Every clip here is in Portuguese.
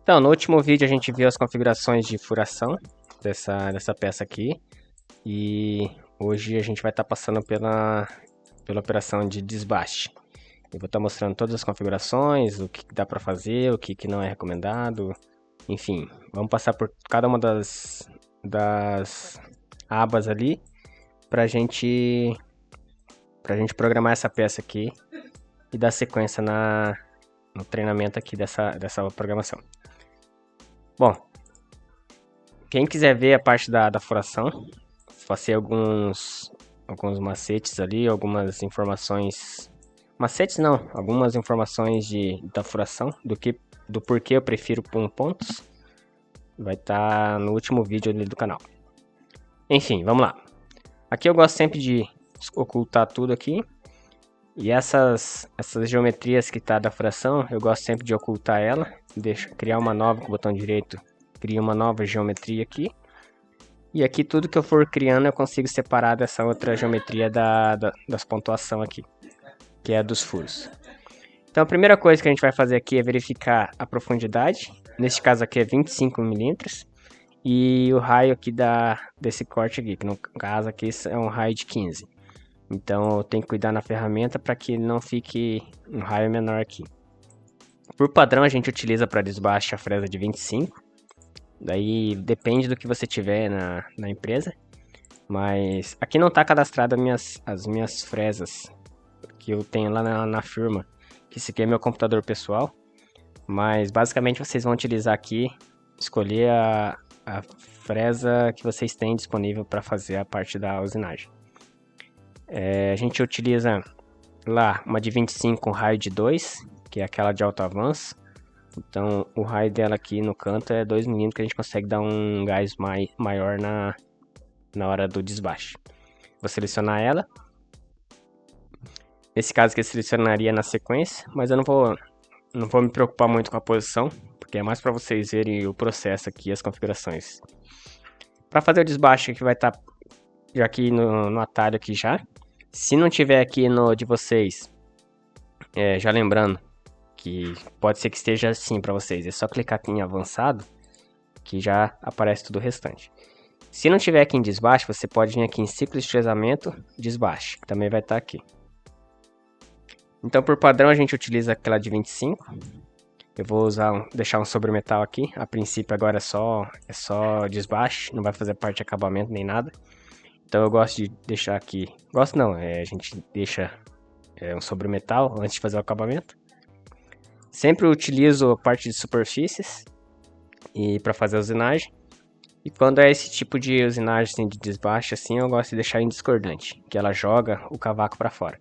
Então, no último vídeo a gente viu as configurações de furação dessa peça aqui. E hoje a gente vai estar passando pela operação de desbaste. Eu vou estar mostrando todas as configurações, o que dá para fazer, o que não é recomendado. Enfim, vamos passar por cada uma das abas ali para a gente programar essa peça aqui e dar sequência no treinamento aqui dessa programação. Bom, quem quiser ver a parte da furação, passei alguns macetes ali, algumas informações. Macetes não, algumas informações da furação, do porquê eu prefiro pontos. Vai estar no último vídeo ali do canal. Enfim, vamos lá. Aqui eu gosto sempre de ocultar tudo aqui. E essas geometrias que tá da furação, eu gosto sempre de ocultar ela. Criar uma nova com o botão direito. Cria uma nova geometria aqui. E aqui tudo que eu for criando eu consigo separar dessa outra geometria das pontuação aqui, que é a dos furos. Então a primeira coisa que a gente vai fazer aqui é verificar a profundidade. Neste caso aqui é 25 milímetros. E o raio aqui desse corte aqui, que no caso aqui é um raio de 15. Então eu tenho que cuidar na ferramenta para que não fique um raio menor aqui. Por padrão a gente utiliza para desbaste a fresa de 25. Daí depende do que você tiver na empresa. Mas aqui não está cadastrado as minhas fresas que eu tenho lá na firma. Que esse aqui é meu computador pessoal. Mas basicamente vocês vão utilizar aqui, escolher a fresa que vocês têm disponível para fazer a parte da usinagem. A gente utiliza lá uma de 25 com raio de 2, que é aquela de alto avanço. Então o raio dela aqui no canto é 2 mm, que a gente consegue dar um gás maior na hora do desbaste. Vou selecionar ela. Nesse caso aqui eu selecionaria na sequência, mas eu não vou me preocupar muito com a posição, porque é mais para vocês verem o processo aqui, as configurações. Para fazer o desbaste que vai estar já aqui no atalho aqui já. Se não tiver aqui no de vocês, já lembrando que pode ser que esteja assim para vocês, é só clicar aqui em avançado que já aparece tudo o restante. Se não tiver aqui em desbaste, você pode vir aqui em ciclo de trezamento, desbaste, que também vai estar aqui. Então por padrão a gente utiliza aquela de 25. Eu vou deixar um sobremetal aqui. A princípio agora é só desbaste, não vai fazer parte de acabamento nem nada. Então eu gosto de deixar aqui. Gosto não, a gente deixa um sobremetal antes de fazer o acabamento. Sempre utilizo a parte de superfícies e para fazer a usinagem. E quando é esse tipo de usinagem assim, de desbaste assim, eu gosto de deixar em discordante, que ela joga o cavaco para fora,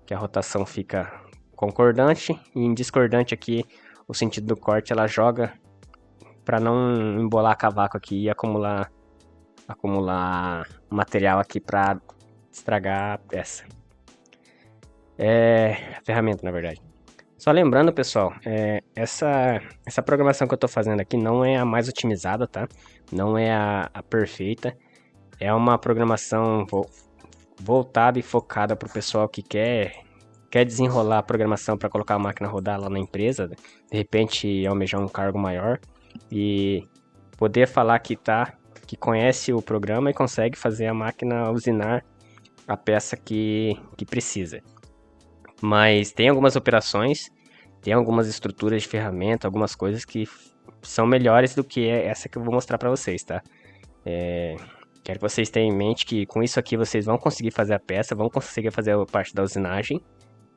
que a rotação fica concordante e em discordante aqui o sentido do corte ela joga para não embolar cavaco aqui e acumular material aqui para estragar a peça. A ferramenta, na verdade. Só lembrando, pessoal, essa programação que eu estou fazendo aqui não é a mais otimizada, tá? Não é a perfeita. É uma programação voltada e focada para o pessoal que quer desenrolar a programação para colocar a máquina rodar lá na empresa. De repente, almejar um cargo maior e poder falar que conhece o programa e consegue fazer a máquina usinar a peça que precisa. Mas tem algumas operações, tem algumas estruturas de ferramenta, algumas coisas que são melhores do que essa que eu vou mostrar para vocês, tá? Quero que vocês tenham em mente que com isso aqui vocês vão conseguir fazer a peça, vão conseguir fazer a parte da usinagem,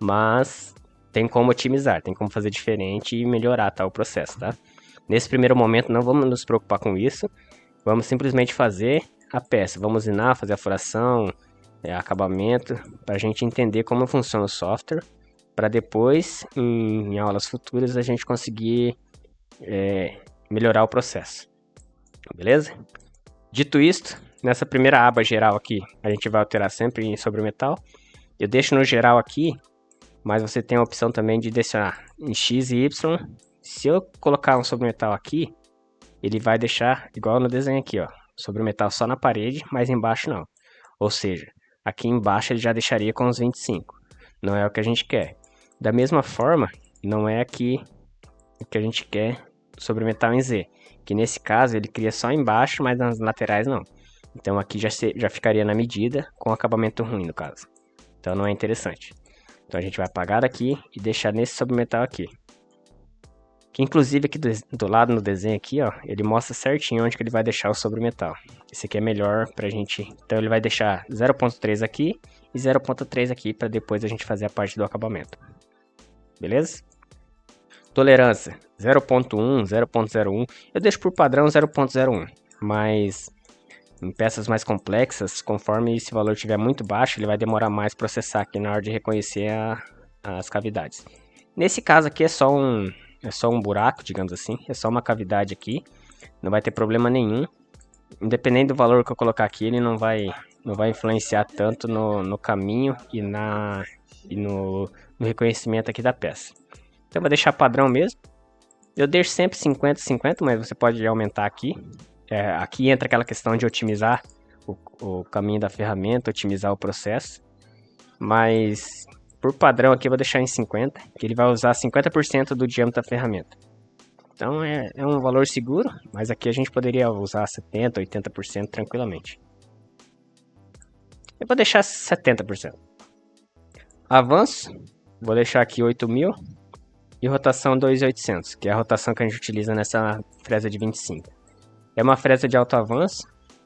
mas tem como otimizar, tem como fazer diferente e melhorar o processo, tá? Nesse primeiro momento não vamos nos preocupar com isso. Vamos simplesmente fazer a peça, vamos usinar, fazer a furação, acabamento, para a gente entender como funciona o software, para depois, em aulas futuras, a gente conseguir melhorar o processo. Beleza? Dito isto, nessa primeira aba geral aqui, a gente vai alterar sempre em sobremetal. Eu deixo no geral aqui, mas você tem a opção também de direcionar em X e Y. Se eu colocar um sobremetal aqui, ele vai deixar igual no desenho aqui, ó, sobremetal só na parede, mas embaixo não. Ou seja, aqui embaixo ele já deixaria com os 25. Não é o que a gente quer. Da mesma forma, não é aqui o que a gente quer sobre metal em Z, que nesse caso ele cria só embaixo, mas nas laterais não. Então aqui já ficaria na medida, com acabamento ruim no caso. Então não é interessante. Então a gente vai apagar daqui e deixar nesse sobremetal aqui. Que inclusive aqui do lado no desenho aqui, ó, ele mostra certinho onde que ele vai deixar o sobremetal. Esse aqui é melhor pra gente... Então ele vai deixar 0.3 aqui e 0.3 aqui para depois a gente fazer a parte do acabamento. Beleza? Tolerância 0.1, 0.01. Eu deixo por padrão 0.01, mas em peças mais complexas, conforme esse valor estiver muito baixo, ele vai demorar mais para processar aqui na hora de reconhecer as cavidades. Nesse caso aqui é só um buraco, digamos assim, é só uma cavidade aqui, não vai ter problema nenhum. Independente do valor que eu colocar aqui, ele não vai influenciar tanto no caminho e no reconhecimento aqui da peça. Então eu vou deixar padrão mesmo. Eu deixo sempre 50-50, mas você pode aumentar aqui. Aqui entra aquela questão de otimizar o caminho da ferramenta, otimizar o processo. Mas por padrão aqui eu vou deixar em 50, que ele vai usar 50% do diâmetro da ferramenta. Então é um valor seguro, mas aqui a gente poderia usar 70%, 80% tranquilamente. Eu vou deixar 70%. Avanço, vou deixar aqui 8.000 e rotação 2.800, que é a rotação que a gente utiliza nessa fresa de 25. É uma fresa de alto avanço,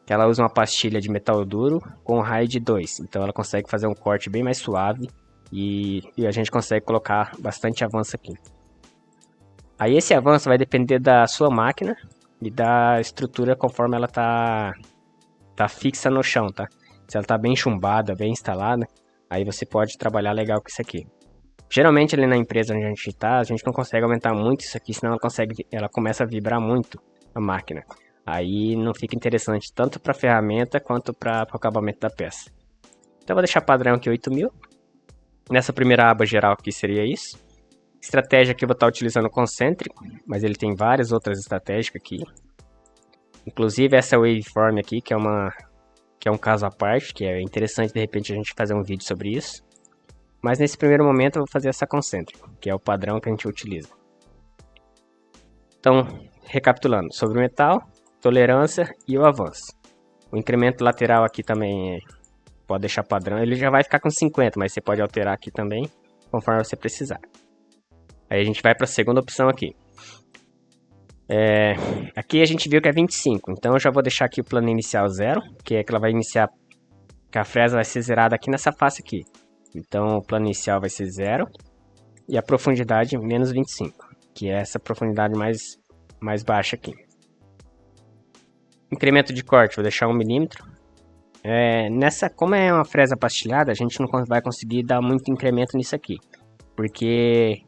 que ela usa uma pastilha de metal duro com raio de 2, então ela consegue fazer um corte bem mais suave e a gente consegue colocar bastante avanço aqui. Aí esse avanço vai depender da sua máquina e da estrutura conforme ela tá fixa no chão, tá? Se ela tá bem chumbada, bem instalada, aí você pode trabalhar legal com isso aqui. Geralmente ali na empresa onde a gente tá, a gente não consegue aumentar muito isso aqui, senão ela começa a vibrar muito a máquina. Aí não fica interessante tanto para a ferramenta quanto para o acabamento da peça. Então eu vou deixar padrão aqui 8.000. Nessa primeira aba geral aqui seria isso. Estratégia que eu vou estar utilizando concêntrico, mas ele tem várias outras estratégias aqui. Inclusive essa waveform aqui, que é um caso à parte, que é interessante de repente a gente fazer um vídeo sobre isso. Mas nesse primeiro momento eu vou fazer essa concêntrico, que é o padrão que a gente utiliza. Então, recapitulando, sobre o metal, tolerância e o avanço. O incremento lateral aqui também pode deixar padrão, ele já vai ficar com 50, mas você pode alterar aqui também, conforme você precisar. Aí a gente vai para a segunda opção aqui. Aqui a gente viu que é 25, então eu já vou deixar aqui o plano inicial 0, que é que ela vai iniciar, que a fresa vai ser zerada aqui nessa face aqui. Então o plano inicial vai ser 0 e a profundidade menos 25, que é essa profundidade mais baixa aqui. Incremento de corte, vou deixar 1 milímetro. Como é uma fresa pastilhada, a gente não vai conseguir dar muito incremento nisso aqui, porque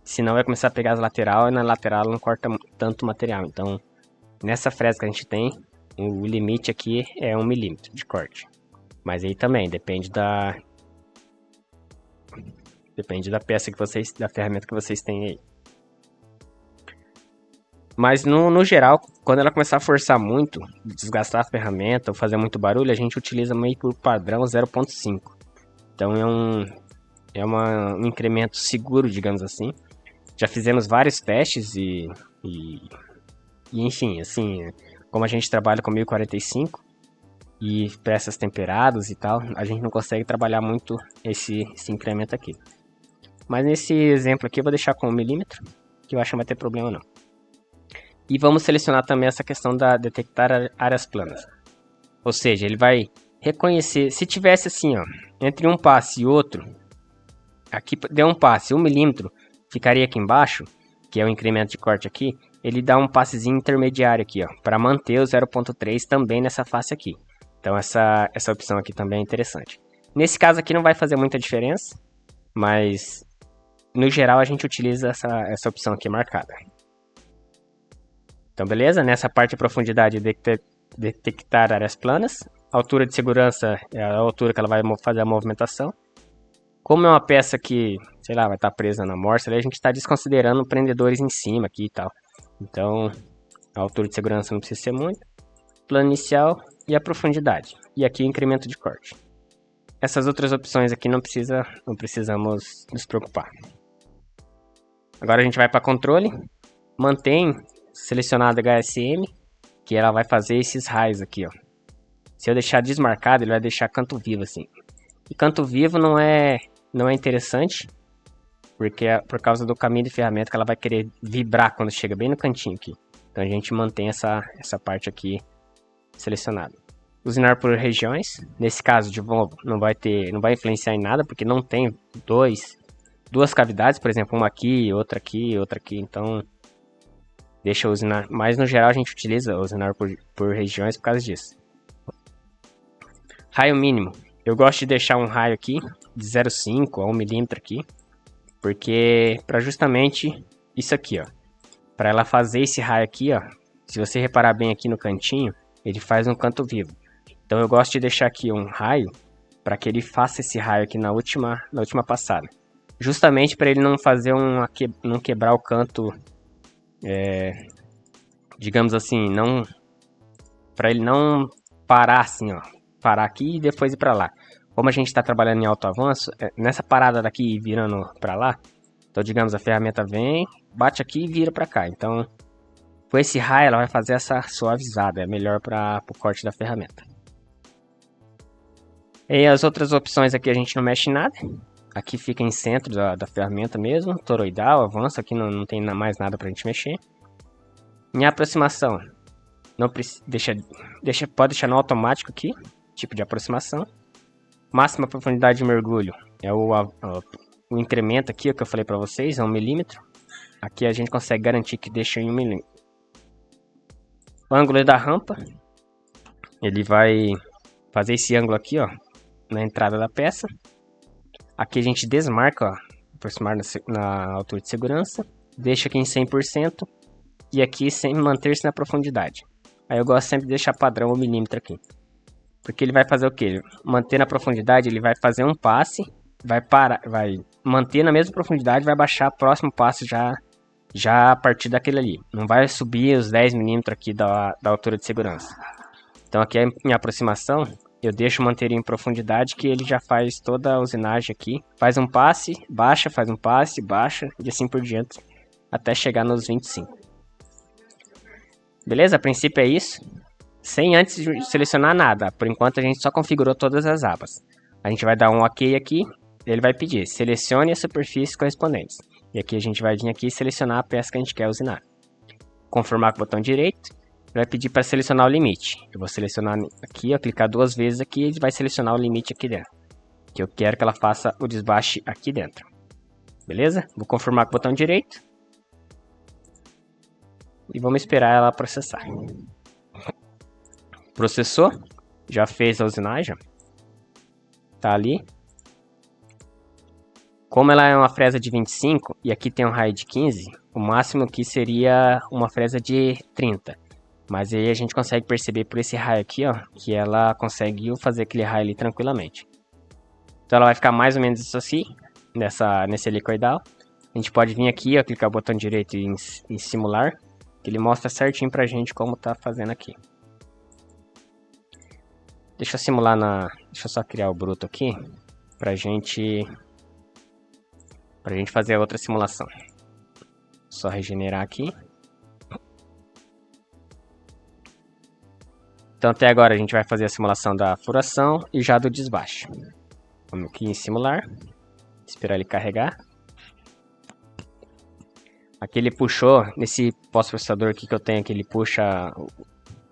senão vai começar a pegar as lateral e na lateral não corta tanto material. Então nessa fresa que a gente tem, o limite aqui é 1 milímetro de corte. Mas aí também depende da peça que da ferramenta que vocês têm aí. Mas no geral, quando ela começar a forçar muito, desgastar a ferramenta ou fazer muito barulho, a gente utiliza meio por padrão 0.5. Então é um incremento seguro, digamos assim. Já fizemos vários testes e enfim, assim, como a gente trabalha com 1045 e peças temperadas e tal, a gente não consegue trabalhar muito esse incremento aqui. Mas nesse exemplo aqui eu vou deixar com 1 milímetro, que eu acho que não vai ter problema não. E vamos selecionar também essa questão da detectar áreas planas. Ou seja, ele vai reconhecer, se tivesse assim, ó, entre um passe e outro, aqui deu um passe, 1 milímetro, ficaria aqui embaixo, que é o incremento de corte aqui, ele dá um passezinho intermediário aqui, ó, para manter o 0.3 também nessa face aqui. Então essa opção aqui também é interessante. Nesse caso aqui não vai fazer muita diferença, mas no geral a gente utiliza essa opção aqui marcada. Então beleza, nessa parte de profundidade detectar áreas planas. A altura de segurança é a altura que ela vai fazer a movimentação. Como é uma peça que, sei lá, vai estar presa na morsa, a gente está desconsiderando prendedores em cima aqui e tal. Então a altura de segurança não precisa ser muito. Plano inicial e a profundidade. E aqui o incremento de corte. Essas outras opções aqui não precisamos nos preocupar. Agora a gente vai para controle. Mantém selecionado HSM, que ela vai fazer esses raios aqui, ó. Se eu deixar desmarcado, ele vai deixar canto vivo assim. E canto vivo não é interessante, porque é por causa do caminho de ferramenta que ela vai querer vibrar quando chega bem no cantinho aqui. Então a gente mantém essa parte aqui selecionada. Usinar por regiões. Nesse caso, de novo, não vai influenciar em nada, porque não tem duas cavidades, por exemplo, uma aqui, outra aqui, outra aqui. Então deixa eu usinar. Mas no geral a gente utiliza usinar por regiões por causa disso. Raio mínimo. Eu gosto de deixar um raio aqui de 0,5 a 1 milímetro aqui, porque para justamente isso aqui, ó, para ela fazer esse raio aqui, ó, se você reparar bem aqui no cantinho, ele faz um canto vivo. Então eu gosto de deixar aqui um raio para que ele faça esse raio aqui na última passada, justamente para ele não fazer não quebrar o canto, digamos assim, não, para ele não parar assim, ó, parar aqui e depois ir para lá. Como a gente está trabalhando em alto avanço, nessa parada daqui virando para lá, então digamos a ferramenta vem, bate aqui e vira para cá. Então com esse raio ela vai fazer essa suavizada, é melhor para o corte da ferramenta. E as outras opções aqui a gente não mexe em nada. Aqui fica em centro da ferramenta mesmo, toroidal, avanço, aqui não tem mais nada para a gente mexer. Em aproximação, não pode deixar no automático aqui, tipo de aproximação. Máxima profundidade de mergulho é o incremento aqui, o que eu falei para vocês, é 1 milímetro. Aqui a gente consegue garantir que deixa em 1 milímetro. O ângulo da rampa, ele vai fazer esse ângulo aqui, ó, na entrada da peça. Aqui a gente desmarca, ó, aproximar na altura de segurança, deixa aqui em 100% e aqui sempre manter-se na profundidade. Aí eu gosto sempre de deixar padrão 1 milímetro aqui. Porque ele vai fazer o que? Manter na profundidade, ele vai fazer um passe, vai manter na mesma profundidade, vai baixar o próximo passo já a partir daquele ali. Não vai subir os 10 milímetros aqui da altura de segurança. Então aqui é a minha aproximação, eu deixo manter em profundidade que ele já faz toda a usinagem aqui. Faz um passe, baixa, faz um passe, baixa e assim por diante, até chegar nos 25. Beleza? A princípio é isso. Sem antes de selecionar nada. Por enquanto a gente só configurou todas as abas. A gente vai dar um OK aqui. Ele vai pedir, selecione as superfícies correspondentes. E aqui a gente vai vir aqui e selecionar a peça que a gente quer usinar. Confirmar com o botão direito. Vai pedir para selecionar o limite. Eu vou selecionar aqui, ó, clicar 2 vezes aqui e ele vai selecionar o limite aqui dentro. Que eu quero que ela faça o desbaste aqui dentro. Beleza? Vou confirmar com o botão direito. E vamos esperar ela processar. Processou, já fez a usinagem, tá ali. Como ela é uma fresa de 25 e aqui tem um raio de 15, o máximo aqui seria uma fresa de 30. Mas aí a gente consegue perceber por esse raio aqui, ó, que ela conseguiu fazer aquele raio ali tranquilamente. Então ela vai ficar mais ou menos isso assim, nesse helicoidal. A gente pode vir aqui, ó, clicar o botão direito em simular, que ele mostra certinho pra gente como tá fazendo aqui. Deixa eu simular deixa eu só criar o bruto aqui pra gente fazer a outra simulação. Só regenerar aqui. Então até agora a gente vai fazer a simulação da furação e já do desbaste. Vamos aqui em simular, esperar ele carregar. Aqui ele puxou, nesse pós-processador aqui que eu tenho aqui, ele puxa,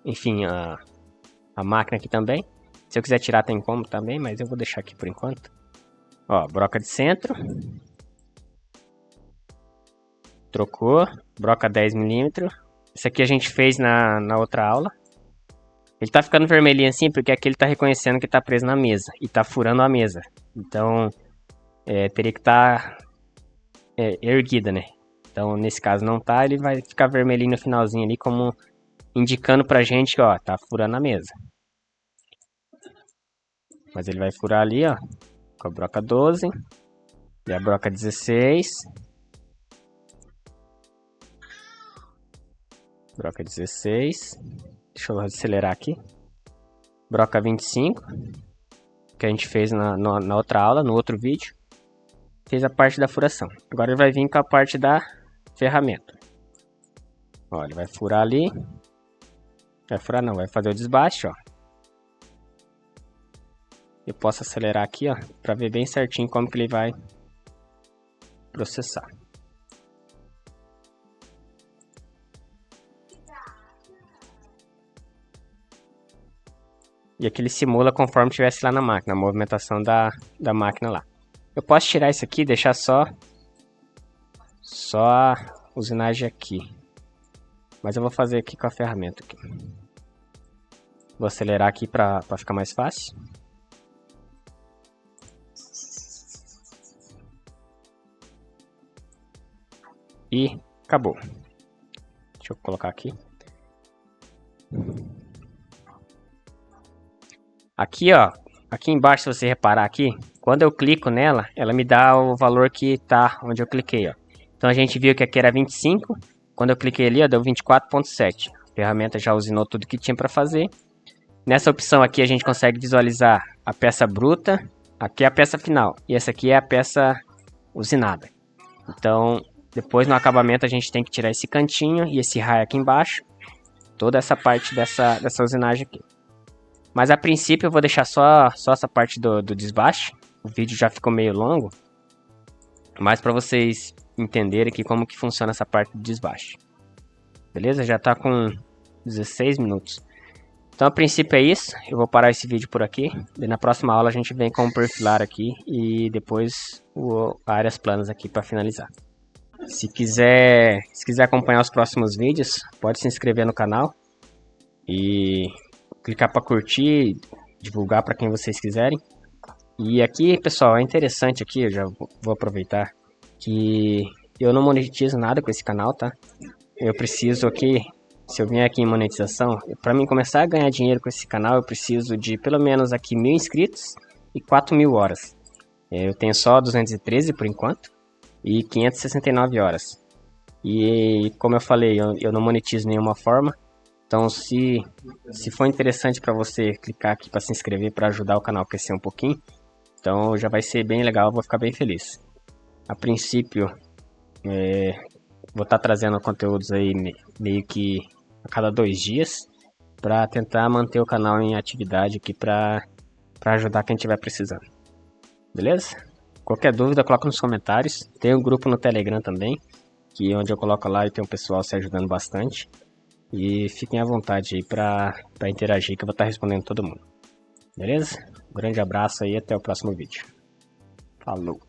enfim, a máquina aqui também. Se eu quiser tirar tem como também, mas eu vou deixar aqui por enquanto. Ó, broca de centro. Trocou, broca 10 mm. Isso aqui a gente fez na outra aula. Ele tá ficando vermelhinho assim porque aqui ele tá reconhecendo que tá preso na mesa e tá furando a mesa. Então, teria que estar erguida, né? Então, nesse caso não tá, ele vai ficar vermelhinho no finalzinho ali, como indicando pra gente que, ó, tá furando a mesa. Mas ele vai furar ali, ó, com a broca 12 e a broca 16. Broca 16. Deixa eu acelerar aqui. Broca 25, que a gente fez na outra aula, no outro vídeo. Fez a parte da furação. Agora ele vai vir com a parte da ferramenta. Ó, ele vai furar ali. Vai furar não, vai fazer o desbaste, ó. Eu posso acelerar aqui, ó, pra ver bem certinho como que ele vai processar. E aqui ele simula conforme estivesse lá na máquina, a movimentação da máquina lá. Eu posso tirar isso aqui e deixar só a usinagem aqui. Mas eu vou fazer aqui com a ferramenta aqui. Vou acelerar aqui para ficar mais fácil. E acabou. Deixa eu colocar aqui. Aqui, ó. Aqui embaixo, se você reparar aqui, quando eu clico nela, ela me dá o valor que tá onde eu cliquei, ó. Então a gente viu que aqui era 25. Quando eu cliquei ali, ó, deu 24.7. A ferramenta já usinou tudo que tinha para fazer. Nessa opção aqui a gente consegue visualizar a peça bruta. Aqui é a peça final. E essa aqui é a peça usinada. Então, depois no acabamento a gente tem que tirar esse cantinho e esse raio aqui embaixo. Toda essa parte dessa usinagem aqui. Mas a princípio eu vou deixar só essa parte do desbaste. O vídeo já ficou meio longo. Mas para vocês entenderem aqui como que funciona essa parte do desbaste. Beleza? Já está com 16 minutos. Então a princípio é isso. Eu vou parar esse vídeo por aqui. E na próxima aula a gente vem com o perfilar aqui. E depois áreas planas aqui para finalizar. Se quiser acompanhar os próximos vídeos, pode se inscrever no canal. E clicar para curtir, divulgar para quem vocês quiserem. E aqui, pessoal, é interessante aqui, eu já vou aproveitar, que eu não monetizo nada com esse canal, tá? Eu preciso aqui, se eu vier aqui em monetização, para mim começar a ganhar dinheiro com esse canal, eu preciso de pelo menos aqui 1.000 inscritos e 4.000 horas. Eu tenho só 213 por enquanto e 569 horas. E como eu falei, eu não monetizo de nenhuma forma. Então, se for interessante para você clicar aqui para se inscrever, para ajudar o canal a crescer um pouquinho, então já vai ser bem legal, eu vou ficar bem feliz. A princípio, vou estar trazendo conteúdos aí meio que a cada 2 dias, para tentar manter o canal em atividade aqui, para ajudar quem estiver precisando. Beleza? Qualquer dúvida, coloca nos comentários. Tem um grupo no Telegram também, que onde eu coloco lá e tem um pessoal se ajudando bastante. E fiquem à vontade aí para interagir, que eu vou estar respondendo todo mundo. Beleza? Um grande abraço aí e até o próximo vídeo. Falou!